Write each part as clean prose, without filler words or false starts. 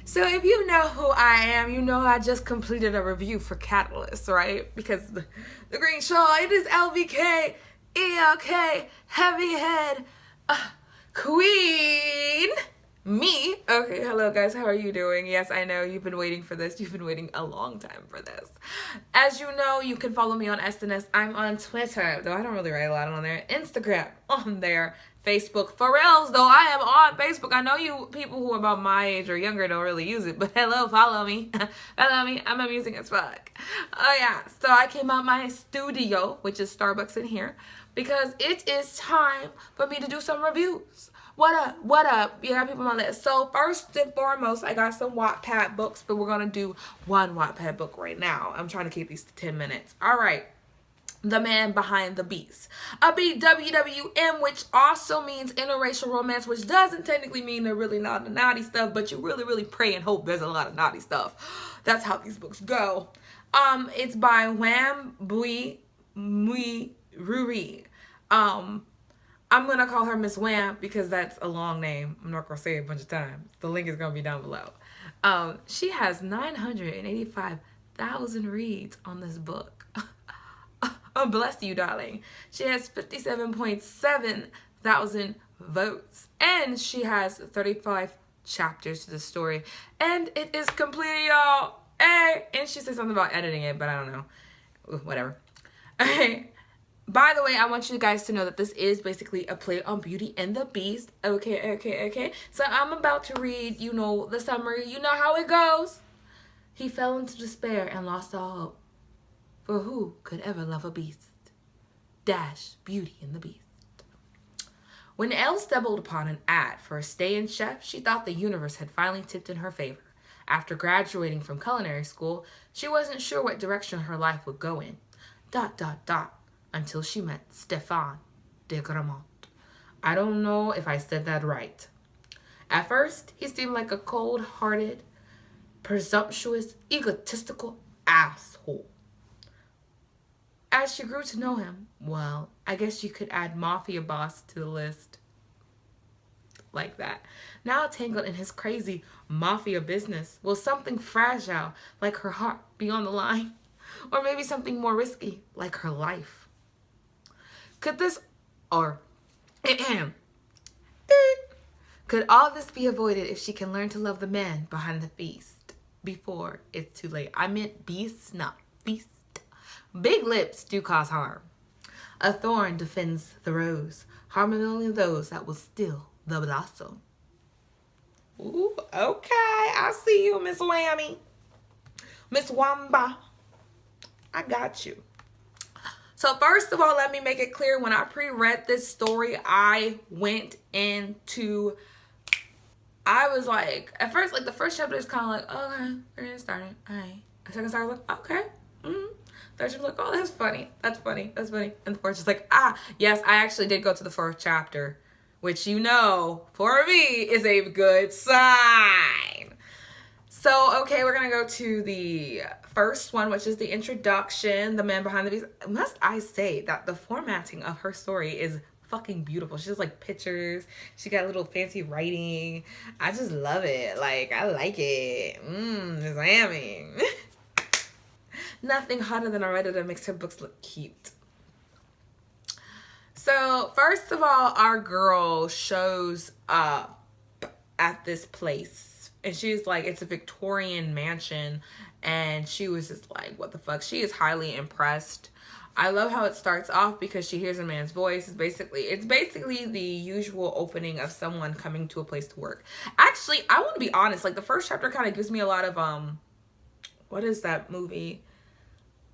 So if you know who I am, you know I just completed a review for Catalyst, right? Because the green shawl, it is LVK, ELK, heavy head, queen, me. Okay, hello guys, how are you doing? Yes, I know you've been waiting for this. You've been waiting a long time for this. As you know, you can follow me on SNS. I'm on Twitter, though I don't really write a lot on there. Instagram, on there. Facebook, for reals though, I am on Facebook. I know you people who are about my age or younger don't really use it, but hello, follow me. Follow me, I'm amusing as fuck. Oh yeah, so I came out my studio, which is Starbucks in here, because it is time for me to do some reviews. What up? What up? You got people on my list. So first and foremost, I got some Wattpad books, but we're gonna do one Wattpad book right now. I'm trying to keep these to 10 minutes. All right. The Man Behind the Beast. A BWWM, which also means interracial romance, which doesn't technically mean they're really not the naughty stuff, but you really pray and hope there's a lot of naughty stuff. That's how these books go. It's by Wham Bui Mui Ruri. I'm gonna call her Miss Wham because that's a long name. I'm not gonna say it a bunch of times. The link is gonna be down below. She has 985,000 reads on this book. Oh, bless you, darling. She has 57.7 thousand votes. And she has 35 chapters to the story. And it is completed, y'all. Hey! And she said something about editing it, but I don't know. Whatever. Okay. By the way, I want you guys to know that this is basically a play on Beauty and the Beast. Okay. So I'm about to read, the summary. You know how it goes. He fell into despair and lost all hope. For who could ever love a beast? Dash Beauty and the Beast. When Elle stumbled upon an ad for a stay-in chef, she thought the universe had finally tipped in her favor. After graduating from culinary school, she wasn't sure what direction her life would go in. ... Until she met Stefan DeGramont. I don't know if I said that right. At first, he seemed like a cold-hearted, presumptuous, egotistical asshole. As she grew to know him, well, I guess you could add Mafia boss to the list. Like that. Now tangled in his crazy Mafia business, will something fragile like her heart be on the line? Or maybe something more risky like her life? Could all this be avoided if she can learn to love the man behind the beast before it's too late? I meant beast, not beast. Big lips do cause harm. A thorn defends the rose, harming only those that will steal the blossom. Ooh, okay. I see you, Miss Whammy. Miss Wamba. I got you. So first of all, let me make it clear. When I pre-read this story, I was like, at first, like the first chapter is kind of like, okay, we're gonna start it. All right. The second chapter, like, okay. Third chapter, like, oh, that's funny. And the fourth is like, yes, I actually did go to the fourth chapter, which for me is a good sign. So, okay, we're gonna go to the first one, which is the introduction, The Man Behind the Beast. Must I say that the formatting of her story is fucking beautiful. She has like pictures. She got a little fancy writing. I just love it. Like, I like it. It's yummy. Nothing hotter than a writer that makes her books look cute. So, first of all, our girl shows up at this place. And she's like, it's a Victorian mansion. And she was just like, what the fuck? She is highly impressed. I love how it starts off because she hears a man's voice. It's basically the usual opening of someone coming to a place to work. Actually, I want to be honest. Like, the first chapter kind of gives me a lot of, what is that movie?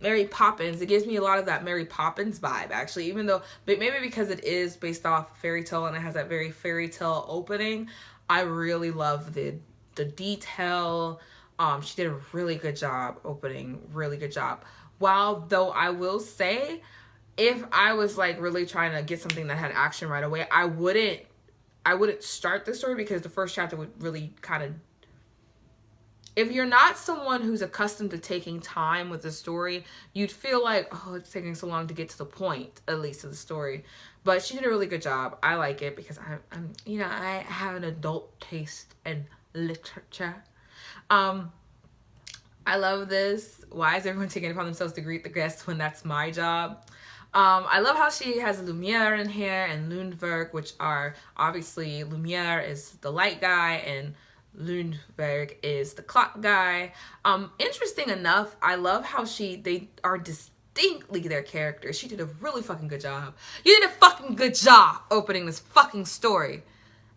Mary Poppins. It gives me a lot of that Mary Poppins vibe, actually, but maybe because it is based off fairy tale and it has that very fairy tale opening. I really love the detail. She did a really good job opening, really good job. While though I will say, if I was like really trying to get something that had action right away, I wouldn't start the story because the first chapter would really kind of, if you're not someone who's accustomed to taking time with the story, you'd feel like, oh, it's taking so long to get to the point, at least of the story. But she did a really good job. I like it because I'm you know, I have an adult taste in literature. Um, I love this. Why is everyone taking it upon themselves to greet the guests when that's my job? I love how she has Lumiere in here and Lundberg, which are obviously Lumiere is the light guy and Lundberg is the clock guy. Interesting enough, I love how they are distinctly their characters. She did a really fucking good job. You did a fucking good job opening this fucking story.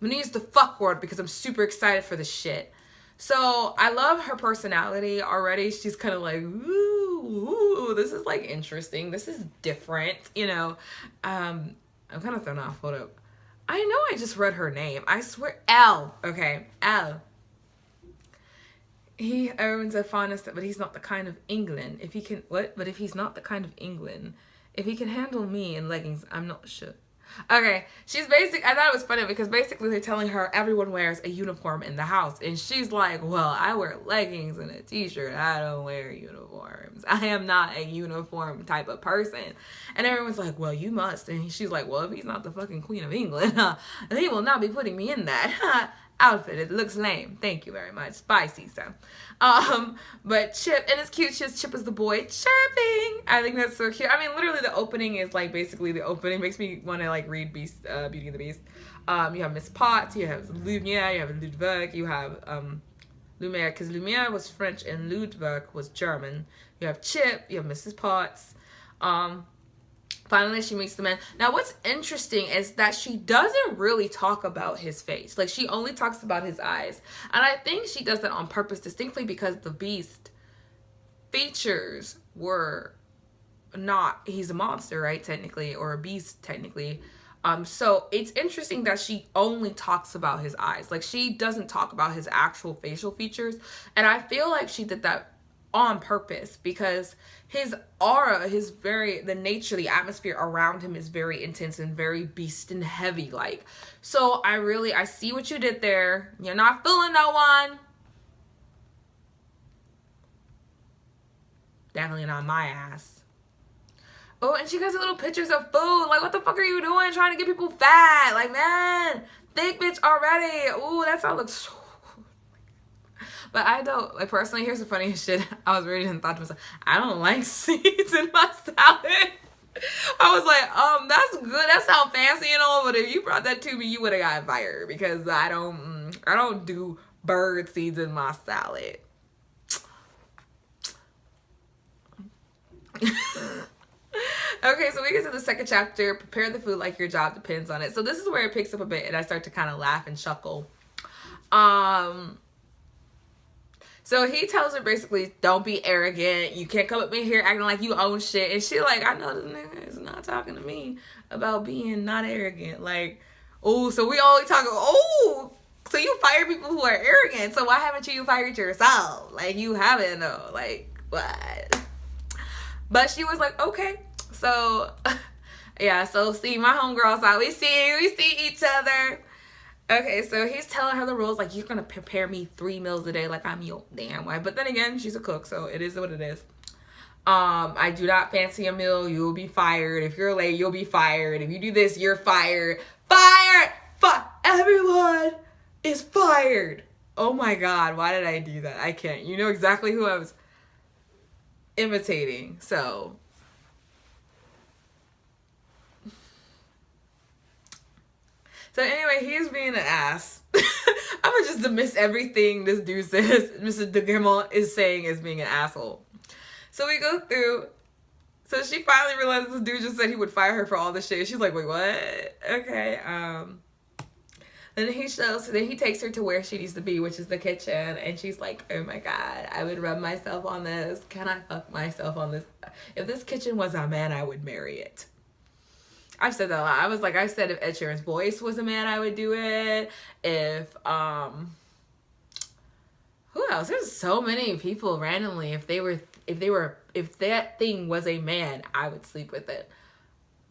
I'm gonna use the fuck word because I'm super excited for this shit. So I love her personality already. She's kind of like, ooh, this is like interesting. This is different, you know. I'm kind of thrown off. Hold up. I know I just read her name. I swear, Elle. Okay, Elle. He owns a fondness, but he's not the kind of England. If he can, what? But if he's not the kind of England, if he can handle me in leggings, I'm not sure. Okay, she's basic. I thought it was funny because basically they're telling her everyone wears a uniform in the house, and she's like, "Well, I wear leggings and a t-shirt. I don't wear uniforms. I am not a uniform type of person." And everyone's like, "Well, you must." And she's like, "Well, if he's not the fucking Queen of England, he will not be putting me in that outfit. It looks lame. Thank you very much. Spicy so." But Chip, and it's cute. Chip is the boy chirping. I think that's so cute. I mean, literally the opening is like basically the opening makes me want to like read Beauty and the Beast. You have Miss Potts, you have Lumiere, you have Ludwig, you have Lumiere, because Lumiere was French and Ludwig was German. You have Chip, you have Mrs. Potts. Finally, she meets the man. Now, what's interesting is that she doesn't really talk about his face. Like, she only talks about his eyes. And I think she does that on purpose, distinctly because the Beast features were not, he's a monster, right, technically, or a beast, technically. So it's interesting that she only talks about his eyes. Like, she doesn't talk about his actual facial features. And I feel like she did that on purpose because his aura, the nature, the atmosphere around him is very intense and very beast and heavy like. So I see what you did there. You're not fooling no one. Definitely not my ass. Oh, and she got little pictures of food. Like, what the fuck are you doing? Trying to get people fat. Like, man, thick bitch already. Ooh, that sound looks so. But I don't, like, personally, here's the funniest shit. I was reading and thought to myself, I don't like seeds in my salad. I was like, that's good. That sounds fancy and all, but if you brought that to me, you would have got fired because I don't do bird seeds in my salad. Okay, so we get to the second chapter, prepare the food like your job depends on it. So this is where it picks up a bit and I start to kind of laugh and chuckle. So he tells her basically, don't be arrogant. You can't come up in here acting like you own shit. And she like, I know this nigga is not talking to me about being not arrogant. Like, oh, so we only talk, oh, so you fire people who are arrogant. So why haven't you fired yourself? Like, you haven't though. Like, what? But she was like, okay. So, yeah, so see, my homegirls out. We see each other. Okay, so he's telling her the rules, like, you're going to prepare me 3 meals a day like I'm your damn wife. But then again, she's a cook, so it is what it is. I do not fancy a meal. You'll be fired. If you're late, you'll be fired. If you do this, you're fired. Fired! Everyone is fired. Oh my God, why did I do that? I can't. You know exactly who I was imitating, so... So anyway, he's being an ass. I'm gonna just dismiss everything this dude says Mr. DeGramont is saying as being an asshole. So we go through. So she finally realizes this dude just said he would fire her for all this shit. She's like, wait, what? Okay. Then he takes her to where she needs to be, which is the kitchen. And she's like, oh my God, I would rub myself on this. Can I fuck myself on this? If this kitchen was a man, I would marry it. I've said that a lot. I said if Ed Sheeran's voice was a man, I would do it. If, who else? There's so many people randomly. If that thing was a man, I would sleep with it.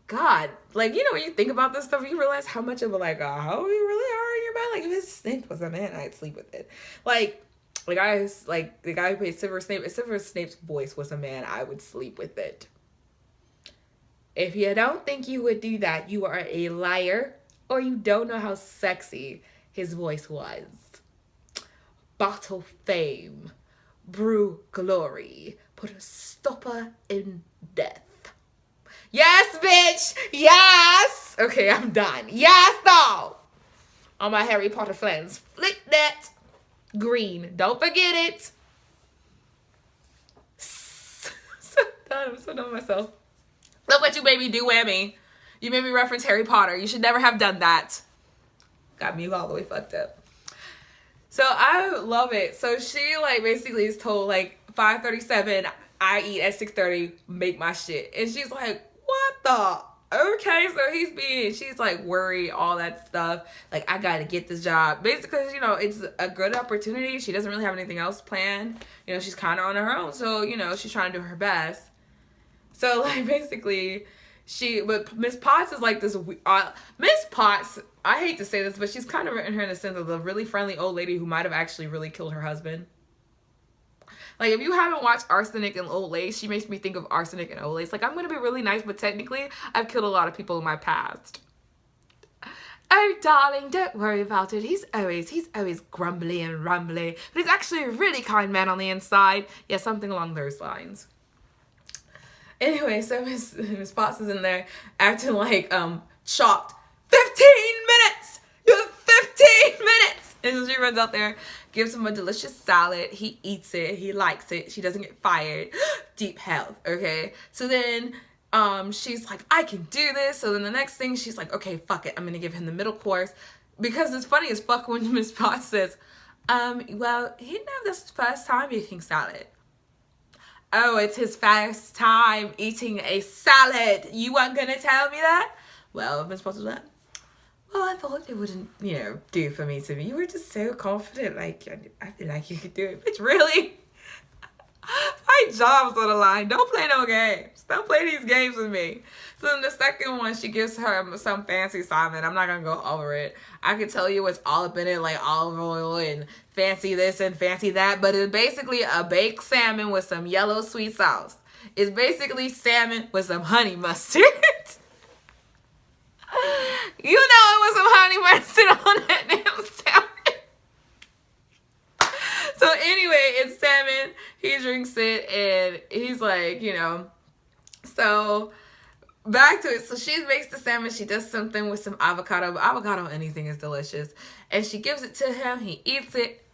God, like, you know, when you think about this stuff, you realize how much of a, like, how you really are in your mind. Like, if his snake was a man, I'd sleep with it. Like the guy who played Severus Snape, if Severus Snape's voice was a man, I would sleep with it. If you don't think you would do that, you are a liar, or you don't know how sexy his voice was. Bottle fame, brew glory, put a stopper in death. Yes, bitch! Yes! Okay, I'm done. Yes, no! On my Harry Potter friends, flick that green. Don't forget it. So done. I'm so done with myself. Look what you made me do, Whammy. You made me reference Harry Potter. You should never have done that. Got me all the way fucked up. So I love it. So she like basically is told like 5:37, I eat at 6:30, make my shit. And she's like, what the? Okay, so she's like worried, all that stuff. Like, I gotta get this job. Basically, you know, it's a good opportunity. She doesn't really have anything else planned. You know, she's kind of on her own. So, you know, she's trying to do her best. So, like, basically, but Miss Potts is like this, Miss Potts, I hate to say this, but she's kind of written her in the sense of the really friendly old lady who might have actually really killed her husband. Like, if you haven't watched Arsenic and Old Lace, she makes me think of Arsenic and Old Lace. Like, I'm going to be really nice, but technically, I've killed a lot of people in my past. Oh, darling, don't worry about it. He's always grumbly and rumbly. But he's actually a really kind man on the inside. Yeah, something along those lines. Anyway, so Miss Potts is in there acting like, shocked. 15 minutes! You have 15 minutes! And so she runs out there, gives him a delicious salad. He eats it. He likes it. She doesn't get fired. Deep health, okay? So then she's like, I can do this. So then the next thing, she's like, okay, fuck it. I'm going to give him the middle course. Because it's funny as fuck when Miss Potts says, well, he didn't have this first time eating salad. Oh, it's his first time eating a salad. You weren't going to tell me that? Well, Miss Potts was like, well, I thought it wouldn't, you know, do for me to be. You were just so confident. Like, I feel like you could do it. Bitch, really? My job's on the line. Don't play no games. Don't play these games with me. So then the second one, she gives her some fancy salmon. I'm not going to go over it. I can tell you what's all up in it, like olive oil and fancy this and fancy that. But it's basically a baked salmon with some yellow sweet sauce. It's basically salmon with some honey mustard. You know it was some honey mustard on that damn salmon. So anyway, it's salmon. He drinks it and he's like, you know. So back to it. So she makes the salmon. She does something with some avocado. But avocado, anything is delicious. And she gives it to him. He eats it.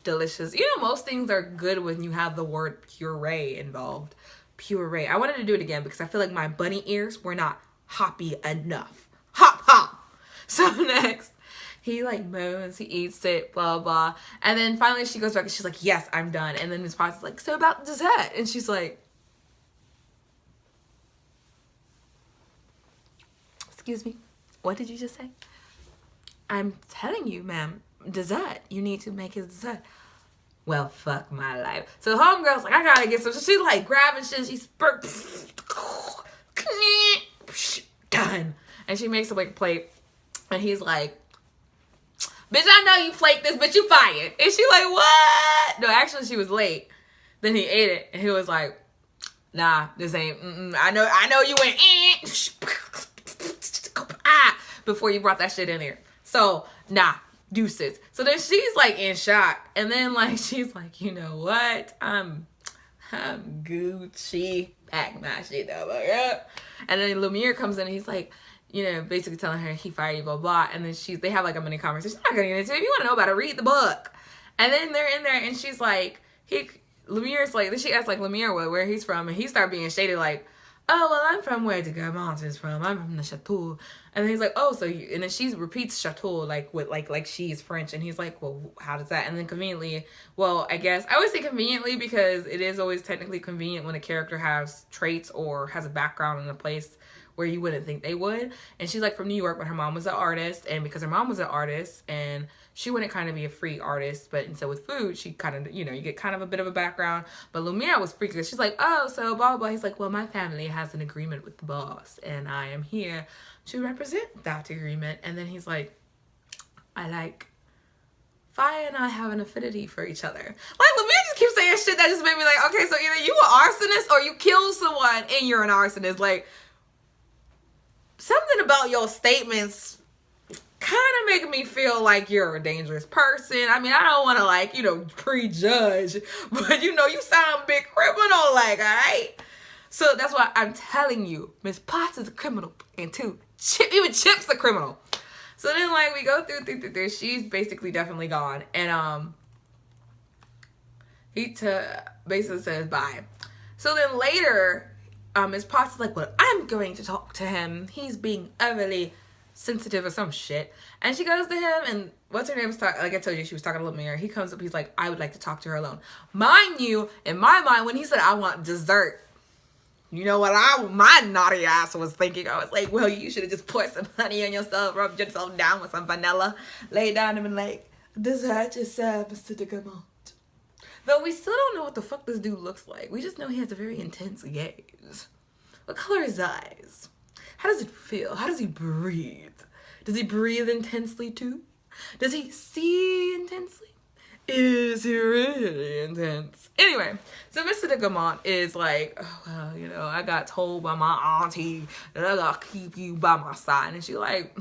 Delicious. You know, most things are good when you have the word puree involved. Puree. I wanted to do it again because I feel like my bunny ears were not hoppy enough. Hop, hop. So next, he like moans, he eats it, blah, blah. And then finally she goes back and she's like, yes, I'm done. And then Miss Potts is like, so about dessert? And she's like, excuse me, what did you just say? I'm telling you, ma'am, dessert. You need to make his dessert. Well, fuck my life. So the homegirl's like, I gotta get some. So she's like grabbing shit. She's done. And she makes a big plate. And he's like, bitch, I know you flaked this, but you fired. And she like, what? No, actually, she was late. Then he ate it. And he was like, nah, this ain't, I know you went, before you brought that shit in here. So, nah, deuces. So then she's like in shock. And then like, she's like, you know what? I'm Gucci. Pack my shit up. And then Lumiere comes in and he's like, you know, basically telling her he fired you, blah, blah. And then they have like a mini conversation. I'm not gonna get into it. If you want to know about it, read the book. And then they're in there and she's like, Lumiere's like, then she asks like Lumiere where he's from. And he started being shady like, oh, well, I'm from where DeGramont is from. I'm from the Chateau. And then he's like, oh, so you, and then she repeats Chateau like with like she's French. And he's like, well, how does that? And then conveniently, well, I guess I always say conveniently because it is always technically convenient when a character has traits or has a background in a place where you wouldn't think they would. And she's like from New York, but her mom was an artist. And because her mom was an artist and she wouldn't kind of be a free artist, but instead with food, she kind of, you know, you get kind of a bit of a background. But Lumiere was free because she's like, oh, so blah, blah, blah. He's like, well, my family has an agreement with the boss and I am here to represent that agreement. And then he's like, I like, Fire and I have an affinity for each other. Like, Lumiere just keeps saying shit that just made me like, okay, so either you an arsonist or you kill someone and you're an arsonist. Like, something about your statements kind of making me feel like you're a dangerous person. I mean, I don't want to, like, you know, prejudge, but, you know, you sound a bit criminal, like, all right? So that's why I'm telling you, Miss Potts is a criminal, and too, even Chip's a criminal. So then, like, we go through, she's basically definitely gone, and, he basically says bye. So then later, Miss Potts is like, well, I'm going to talk to him. He's being overly sensitive or some shit. And she goes to him, and what's her name was talking, like I told you, she was talking to Lemire. He comes up, he's like, I would like to talk to her alone. Mind you, in my mind, when he said I want dessert, you know what my naughty ass was thinking? I was like, well, you should have just poured some honey on yourself, rubbed yourself down with some vanilla, lay down and been like, dessert yourself, Mr. DeGramont. Though we still don't know what the fuck this dude looks like. We just know he has a very intense gaze. What color are his eyes? How does it feel? How does he breathe? Does he breathe intensely too? Does he see intensely? Is he really intense? Anyway, so Mr. DeGramont is like, oh, well, you know, I got told by my auntie that I gotta keep you by my side. And she's like,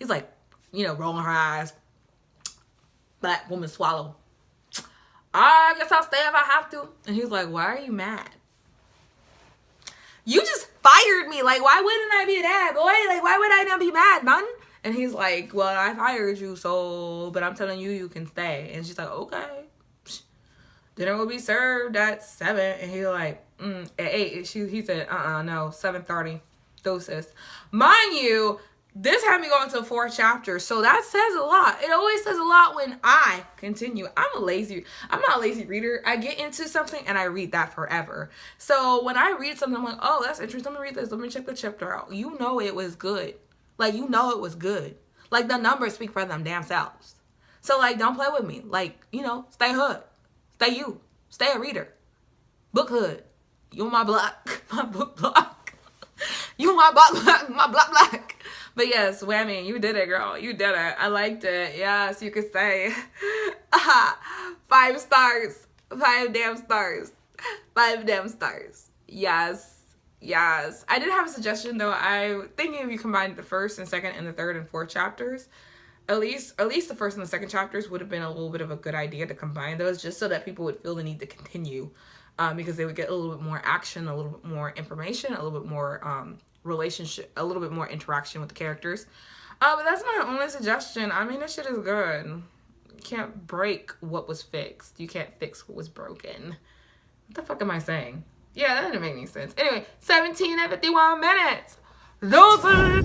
he's like, you know, rolling her eyes. Black woman swallow. I guess I'll stay if I have to. And he's like, why are you mad? You just fired me. Like, why wouldn't I be mad, boy? Like, why would I not be mad, man? And he's like, well, I fired you, so, but I'm telling you, you can stay. And she's like, okay. Dinner will be served at 7. And he's like, at 8. He said, no, 7:30. Doses. Mind you, this had me going to 4 chapters, so that says a lot. It always says a lot when I continue. I'm not a lazy reader. I get into something and I read that forever. So when I read something, I'm like, oh, that's interesting. Let me read this. Let me check the chapter out. You know it was good. Like, you know it was good. Like, the numbers speak for them damn selves. So, like, don't play with me. Like, you know, stay hood. Stay you. Stay a reader. Book hood. You my block. My book block. You my block. My block. But yes, whammy, you did it, girl. You did it. I liked it. Yes, you could say 5 stars. 5 damn stars. 5 damn stars. Yes. Yes. I did have a suggestion, though. I thinking if you combined the first and second and the third and fourth chapters, at least the first and the second chapters would have been a little bit of a good idea to combine those, just so that people would feel the need to continue, because they would get a little bit more action, a little bit more information, a little bit more relationship, a little bit more interaction with the characters. But that's my only suggestion. I mean, this shit is good. You can't break what was fixed. You can't fix what was broken. What the fuck am I saying? Yeah, that didn't make any sense. Anyway, 17 and 51 minutes. Those are